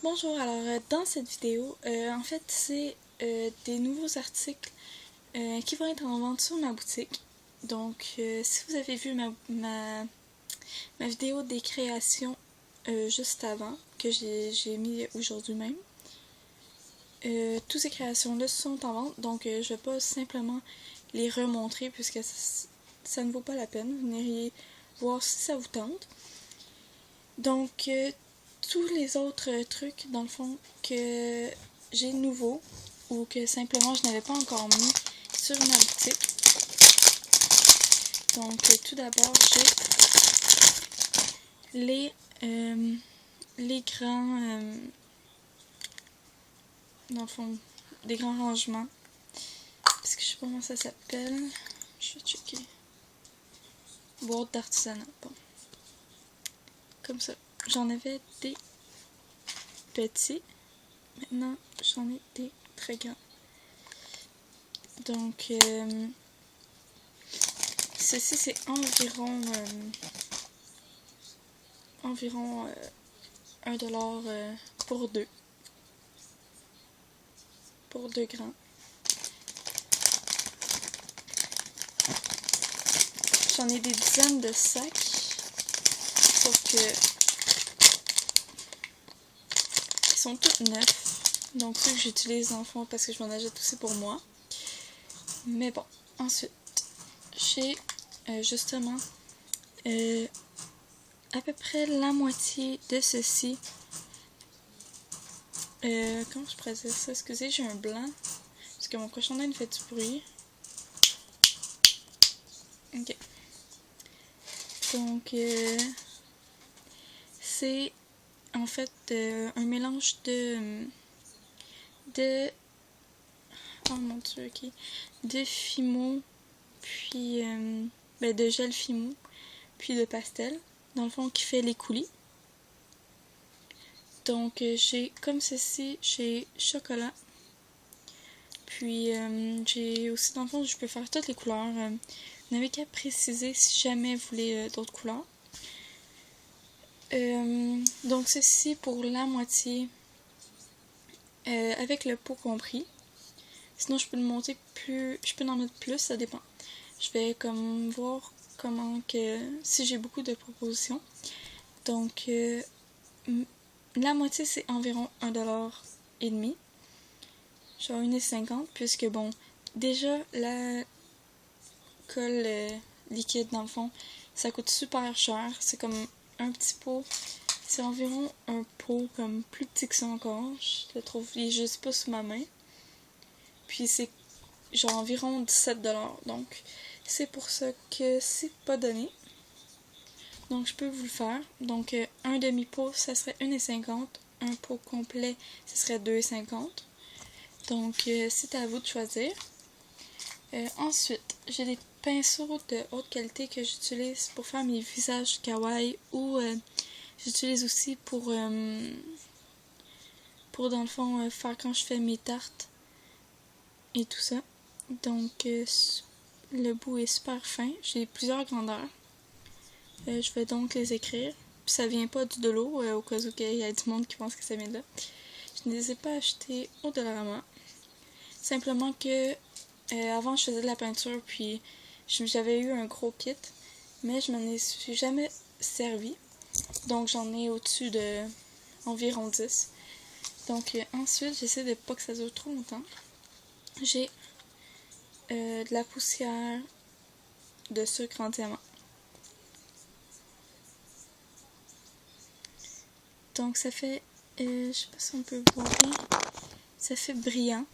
Bonjour, alors dans cette vidéo, en fait c'est des nouveaux articles qui vont être en vente sur ma boutique. Donc si vous avez vu ma vidéo des créations juste avant, que j'ai mis aujourd'hui même, toutes ces créations-là sont en vente, donc je vais pas simplement les remontrer puisque ça ne vaut pas la peine. Vous n'iriez voir si ça vous tente. Donc tous les autres trucs, dans le fond, que j'ai de nouveau ou que simplement je n'avais pas encore mis sur ma boutique. Donc, tout d'abord, j'ai les grands, dans le fond, des grands rangements. Parce que je sais pas comment ça s'appelle. Je vais checker. Boîte d'artisanat. Bon. Comme ça. J'en avais des petits. Maintenant, j'en ai des très grands. Donc, ceci, c'est environ 1$ pour deux. Pour 2 grands. J'en ai des dizaines de sacs. Sauf que ils sont tous neufs. Donc ceux que j'utilise en fond parce que je m'en achète aussi pour moi. Mais bon, ensuite, j'ai justement à peu près la moitié de ceci. Comment je pourrais dire ça? Excusez, j'ai un blanc. Parce que mon cochon d'Inde fait du bruit. Ok. Donc, c'est en fait un mélange de oh mon dieu, ok. De Fimo, puis de gel Fimo, puis de pastel. Dans le fond, qui fait les coulis. Donc, j'ai comme ceci, j'ai chocolat. Puis, j'ai aussi, dans le fond, je peux faire toutes les couleurs. Vous n'avez qu'à préciser si jamais vous voulez d'autres couleurs. Donc, ceci pour la moitié, avec le pot compris. Sinon, je peux le monter plus, je peux en mettre plus, ça dépend. Je vais comme voir comment que, si j'ai beaucoup de propositions. Donc, la moitié, c'est environ 1,50$. Genre 1,50$, puisque bon, déjà, la colle liquide, dans le fond, ça coûte super cher. C'est comme un petit pot. C'est environ un pot comme plus petit que ça encore. Je le trouve, il est juste pas sous ma main. Puis c'est genre environ 17$. Donc, c'est pour ça que c'est pas donné. Donc, je peux vous le faire. Donc, un demi-pot, ça serait 1,50$. Un pot complet, ça serait 2,50$. Donc, c'est à vous de choisir. Ensuite, j'ai des pinceaux de haute qualité que j'utilise pour faire mes visages kawaii ou j'utilise aussi pour dans le fond, faire quand je fais mes tartes et tout ça. Donc, le bout est super fin. J'ai plusieurs grandeurs. Je vais donc les écrire. Puis ça vient pas du de l'eau, au cas où il y a du monde qui pense que ça vient de là. Je ne les ai pas achetés au Dollarama. Simplement que avant je faisais de la peinture, puis j'avais eu un gros kit, mais je m'en suis jamais servi. Donc j'en ai au-dessus de environ 10. Donc ensuite, j'essaie de pas que ça dure trop longtemps. J'ai de la poussière de sucre en diamant. Donc ça fait, je sais pas si on peut voir bien, ça fait brillant.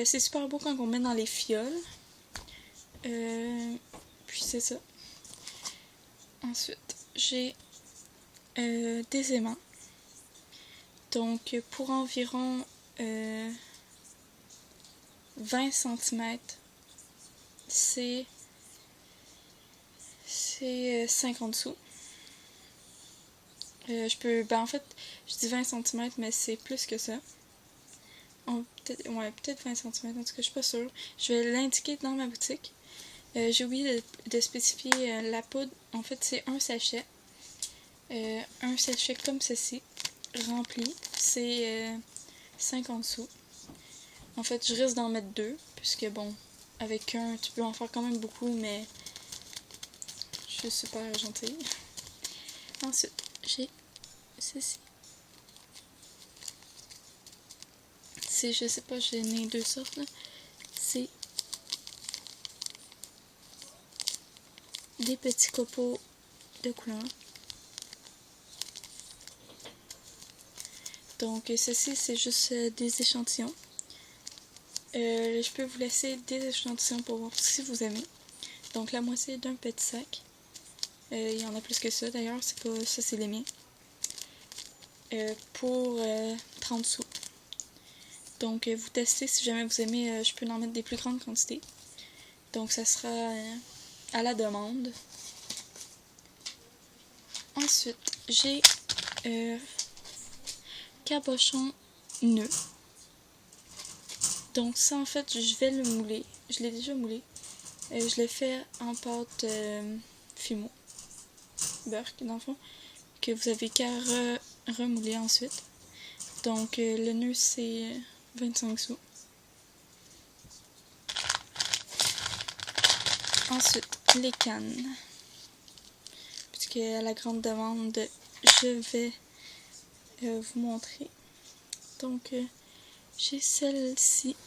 C'est super beau quand on met dans les fioles. Puis c'est ça. Ensuite, j'ai des aimants. Donc pour environ 20 cm, c'est 50 sous. Je peux, en fait, je dis 20 cm, mais c'est plus que ça. Peut-être 20 cm, en tout cas, je suis pas sûre. Je vais l'indiquer dans ma boutique. J'ai oublié de spécifier la poudre. En fait, c'est un sachet. Un sachet comme ceci. rempli, c'est 50 sous. En fait, je risque d'en mettre 2, puisque bon, avec un, tu peux en faire quand même beaucoup, mais je suis super gentille. Ensuite, j'ai ceci. C'est, je sais pas, j'ai né 2 sortes, là. C'est des petits copeaux de couleur. Donc, ceci, c'est juste des échantillons. Je peux vous laisser des échantillons pour voir si vous aimez. Donc, la moitié d'un petit sac. Il y en a plus que ça, d'ailleurs. C'est pas ça, c'est les miens. Pour 30 sous. Donc, vous testez si jamais vous aimez. Je peux en mettre des plus grandes quantités. Donc, ça sera à la demande. Ensuite, j'ai cabochon nœud. Donc ça, en fait, je vais le mouler. Je l'ai déjà moulé. Je l'ai fait en pâte Fimo. Beurre, dans le fond. Que vous avez qu'à remouler ensuite. Donc le nœud, c'est 25 sous. Ensuite, les cannes. Puisque à la grande demande, je vais vous montrer. Donc, j'ai celle-ci.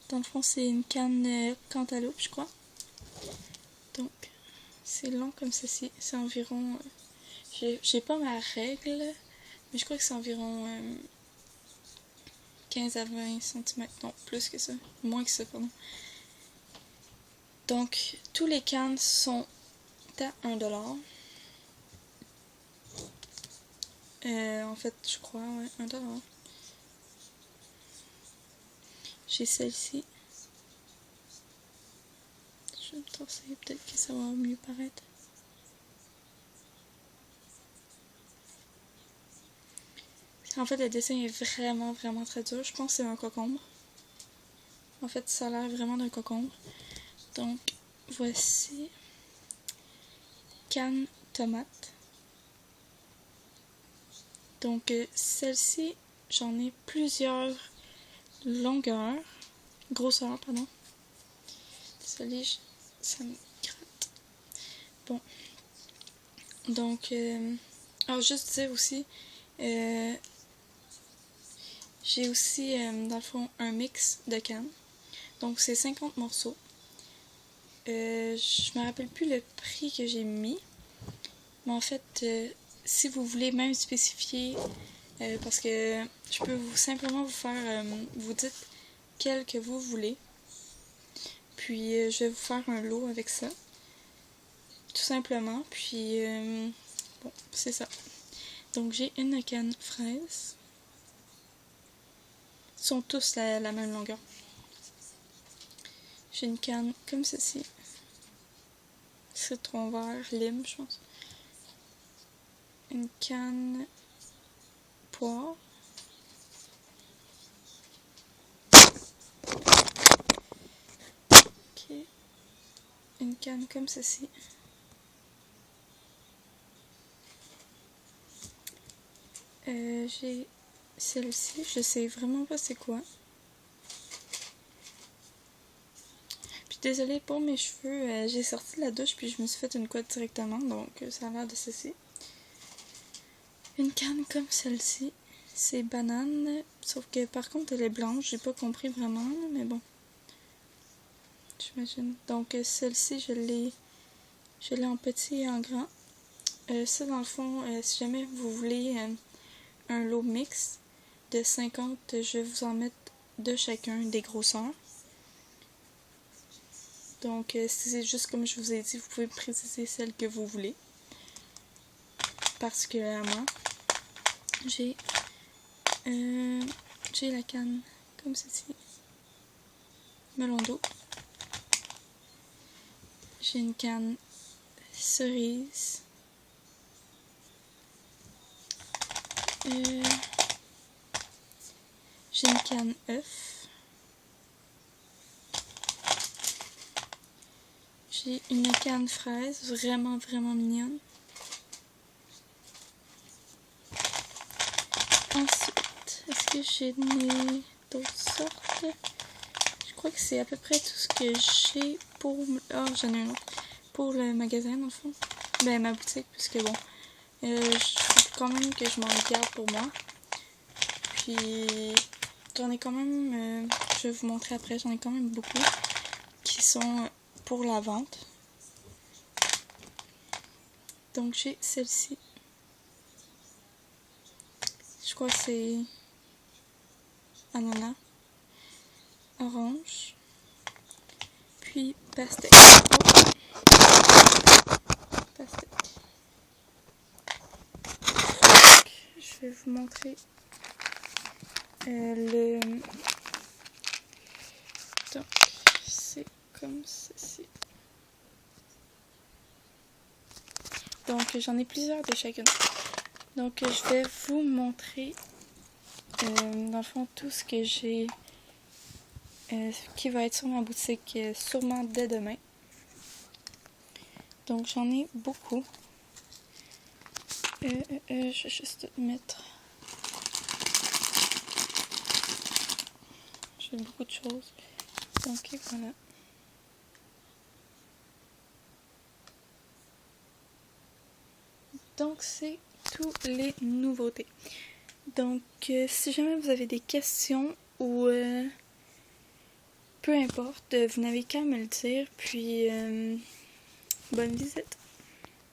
Dans le fond, c'est une canne cantaloupe, je crois. Donc, c'est long comme ceci. C'est environ... j'ai pas ma règle, mais je crois que c'est environ 15 à 20 cm. Non, plus que ça. Moins que ça, pardon. Donc, tous les cannes sont à 1$. En fait, je crois, ouais, 1$. J'ai celle-ci. Je vais me torser, peut-être que ça va mieux paraître. En fait, le dessin est vraiment, vraiment très dur. Je pense que c'est un concombre. En fait, ça a l'air vraiment d'un concombre. Donc, voici canne tomate. Donc, celle-ci, j'en ai plusieurs grosseurs, pardon. Désolée, ça me gratte. Bon. Donc, alors juste dire aussi, j'ai aussi, dans le fond, un mix de cannes. Donc, c'est 50 morceaux. Je me rappelle plus le prix que j'ai mis. Mais en fait, si vous voulez même spécifier, parce que je peux simplement vous faire, vous dites quel que vous voulez. Puis, je vais vous faire un lot avec ça. Tout simplement. Puis, bon, c'est ça. Donc, j'ai une canne fraise. Ils sont tous la même longueur. J'ai une canne comme ceci. Citron vert, lime, je pense. Une canne poire. Ok. Une canne comme ceci. J'ai celle-ci, je sais vraiment pas c'est quoi. Puis désolée pour mes cheveux, j'ai sorti de la douche puis je me suis fait une couette directement, donc ça a l'air de ceci. Une canne comme celle-ci, c'est banane, sauf que par contre elle est blanche, j'ai pas compris vraiment, mais bon. J'imagine. Donc celle-ci, je l'ai en petit et en grand. Ça dans le fond, si jamais vous voulez un lot mix de 50, je vais vous en mettre de chacun des grosseurs. Donc, c'est juste comme je vous ai dit, vous pouvez préciser celle que vous voulez. Particulièrement, j'ai la canne comme ceci. Melon d'eau. J'ai une canne cerise. J'ai une canne œuf. J'ai une canne fraise, vraiment mignonne. Ensuite, est-ce que j'ai d'autres sortes? Je crois que c'est à peu près tout ce que j'ai pour... Oh, j'en ai un autre. Pour le magasin, dans le fond. Ben, ma boutique, puisque bon, je faut quand même que je m'en garde pour moi. Puis, j'en ai quand même, je vais vous montrer après, j'en ai quand même beaucoup qui sont pour la vente. Donc, j'ai celle-ci. Je crois que c'est ananas, orange, puis pastèque. Pastèque. Je vais vous montrer donc c'est comme ceci. Donc j'en ai plusieurs de chacune. Donc je vais vous montrer dans le fond tout ce que j'ai qui va être sur ma boutique sûrement dès demain. Donc j'en ai beaucoup. Je vais juste mettre. J'ai beaucoup de choses. Donc voilà. Donc c'est toutes les nouveautés. Donc si jamais vous avez des questions ou peu importe, vous n'avez qu'à me le dire. Puis bonne visite.